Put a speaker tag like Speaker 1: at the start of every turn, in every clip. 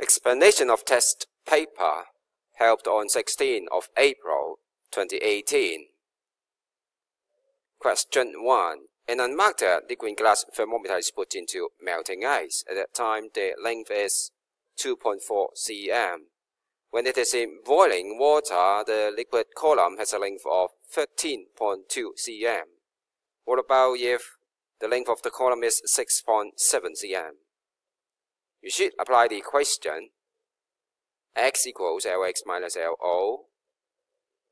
Speaker 1: Explanation of test paper held on 16th of April 2018. Question 1. An unmarked liquid glass thermometer is put into melting ice. At that time, the length is 2.4 cm. When it is in boiling water, the liquid column has a length of 13.2 cm. What about if the length of the column is 6.7 cm? You should apply the equation x equals Lx minus Lo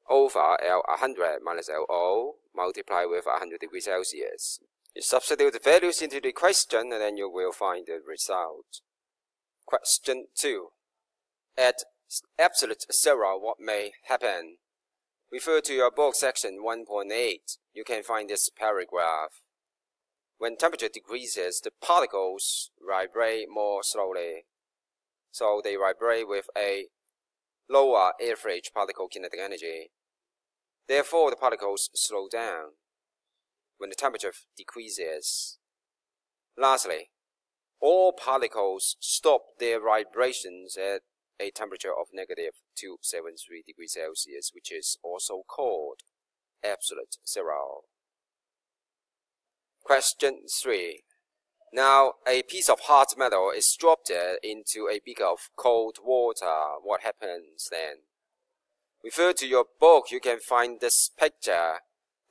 Speaker 1: over L100 minus Lo multiplied with 100 degrees Celsius. You substitute the values into the equation and then you will find the result. Question 2. At absolute zero, what may happen? Refer to your book section 1.8. You can find this paragraph. When temperature decreases, the particles vibrate more slowly. So they vibrate with a lower average particle kinetic energy. Therefore, the particles slow down when the temperature decreases. Lastly, all particles stop their vibrations at a temperature of negative 273 degrees Celsius, which is also called absolute zero. Question 3. Now, a piece of hard metal is dropped into a beaker of cold water. What happens then? Refer to your book, you can find this picture.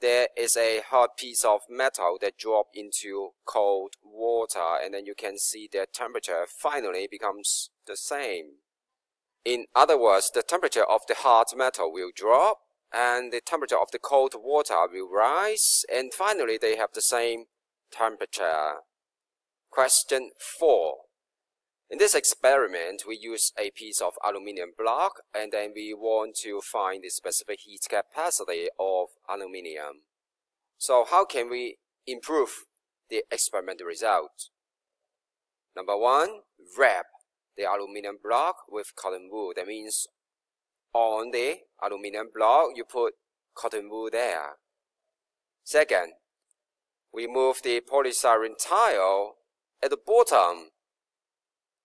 Speaker 1: There is a hard piece of metal that dropped into cold water, and then you can see the temperature finally becomes the same. In other words, the temperature of the hard metal will drop, and the temperature of the cold water will rise, and finally they have the same temperature. Question 4. In this experiment, we use a piece of aluminum block, and then we want to find the specific heat capacity of aluminum. So how can we improve the experimental result? Number 1, wrap the aluminum block with cotton wool. That means on the aluminum block, you put cotton wool there. Second, remove the polystyrene tile at the bottom.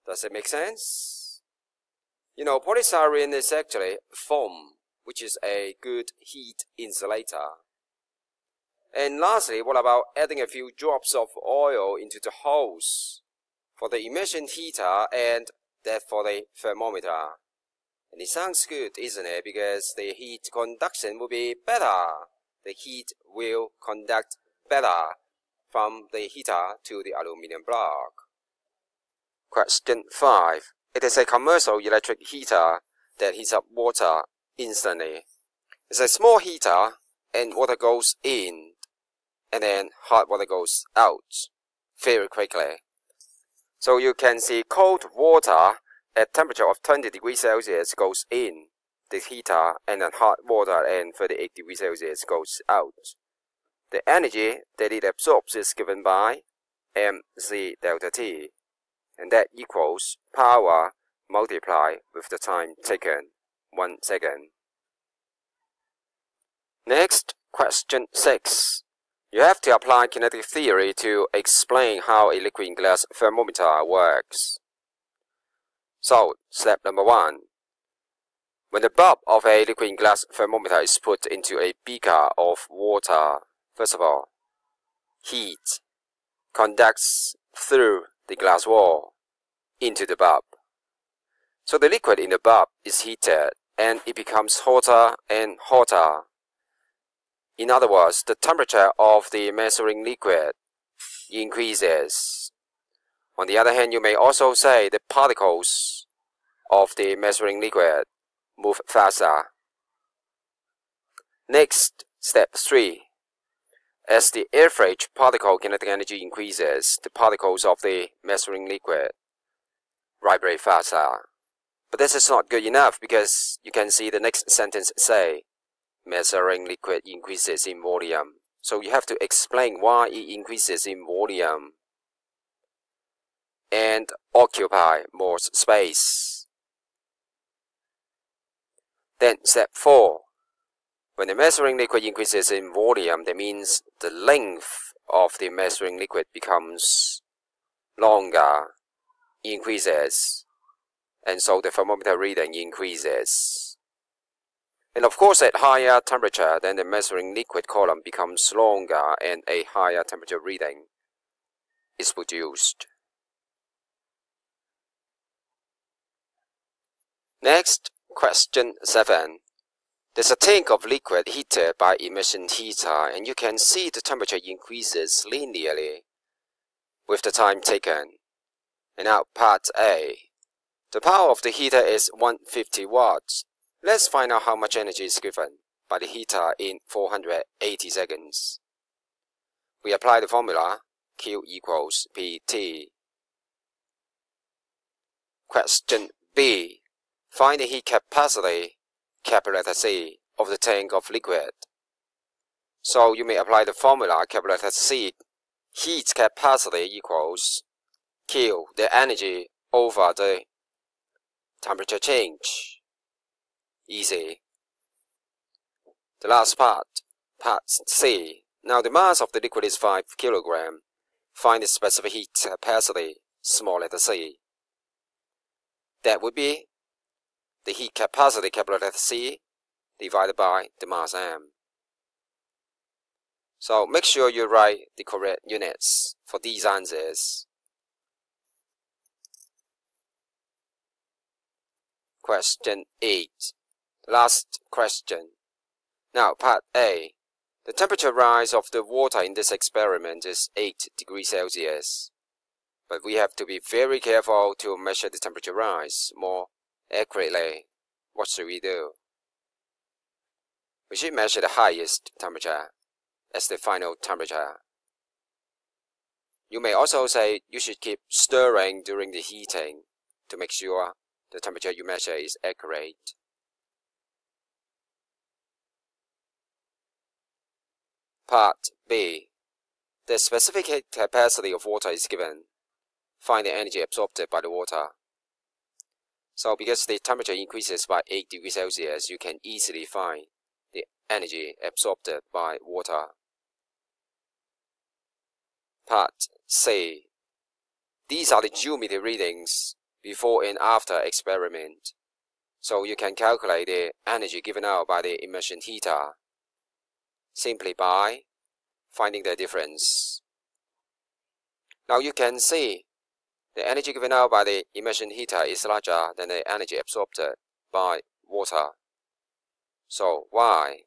Speaker 1: Does it make sense? You know, polystyrene is actually foam, which is a good heat insulator. And lastly, what about adding a few drops of oil into the hose for the immersion heater and that for the thermometer? And it sounds good, isn't it? Because the heat conduction will be better. The heat will conduct better from the heater to the aluminum block. Question 5. It is a commercial electric heater that heats up water instantly. It's a small heater and water goes in and then hot water goes out very quickly. So you can see cold water at temperature of 20 degrees Celsius goes in the heater, and then hot water at 38 degrees Celsius goes out. The energy that it absorbs is given by mc delta T, and that equals power multiplied with the time taken, 1 second. Next, question 6. You have to apply kinetic theory to explain how a liquid glass thermometer works. So, step number 1. When the bulb of a liquid glass thermometer is put into a beaker of water, first of all, heat conducts through the glass wall into the bulb. So the liquid in the bulb is heated and it becomes hotter and hotter. In other words, the temperature of the measuring liquid increases. On the other hand, you may also say the particles of the measuring liquid move faster. Next, step 3. As the average particle kinetic energy increases, the particles of the measuring liquid vibrate faster. But this is not good enough because you can see the next sentence say, measuring liquid increases in volume. So you have to explain why it increases in volume and occupy more space. Then step 4. When the measuring liquid increases in volume, that means the length of the measuring liquid becomes longer, increases. and so the thermometer reading increases. And of course, at higher temperature, then the measuring liquid column becomes longer and a higher temperature reading is produced. Next, question 7. There's a tank of liquid heated by immersion heater, and you can see the temperature increases linearly with the time taken. And now part A. The power of the heater is 150 watts. Let's find out how much energy is given by the heater in 480 seconds. We apply the formula Q equals PT. Question B. Find the heat capacity, capital letter C, of the tank of liquid. So you may apply the formula capital letter C. Heat capacity equals Q, the energy, over the temperature change. Easy. The last part C. Now the mass of the liquid is 5 kg. Find the specific heat capacity, small letter c. That would be the heat capacity, capital letter C, divided by the mass m. So make sure you write the correct units for these answers. Question 8. Last question. Now part A. The temperature rise of the water in this experiment is 8 degrees Celsius. But we have to be very careful to measure the temperature rise more accurately. What should we do? We should measure the highest temperature as the final temperature. You may also say you should keep stirring during the heating to make sure the temperature you measure is accurate. Part B. The specific heat capacity of water is given. Find the energy absorbed by the water. So because the temperature increases by 8 degrees Celsius, you can easily find the energy absorbed by water. Part C. These are the geometry readings before and after experiment. So you can calculate the energy given out by the immersion heater simply by finding the difference. Now you can see the energy given out by the immersion heater is larger than the energy absorbed by water. So why?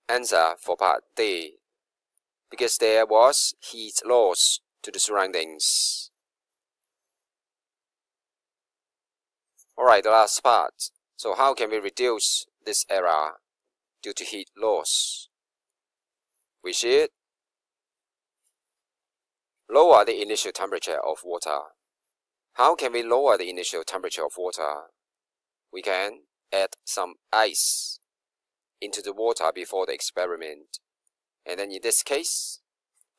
Speaker 1: Answer for part D. Because there was heat loss to the surroundings. Alright, the last part. So how can we reduce this error due to heat loss? We should lower the initial temperature of water. How can we lower the initial temperature of water? We can add some ice into the water before the experiment. And then in this case,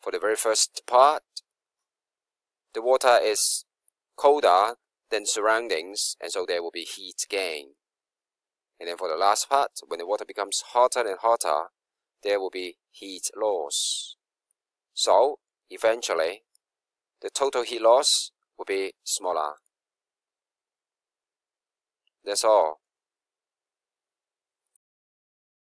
Speaker 1: for the very first part, the water is colder than surroundings, and so there will be heat gain. And then for the last part, when the water becomes hotter and hotter, there will be heat loss. So eventually, the total heat loss will be smaller. That's all.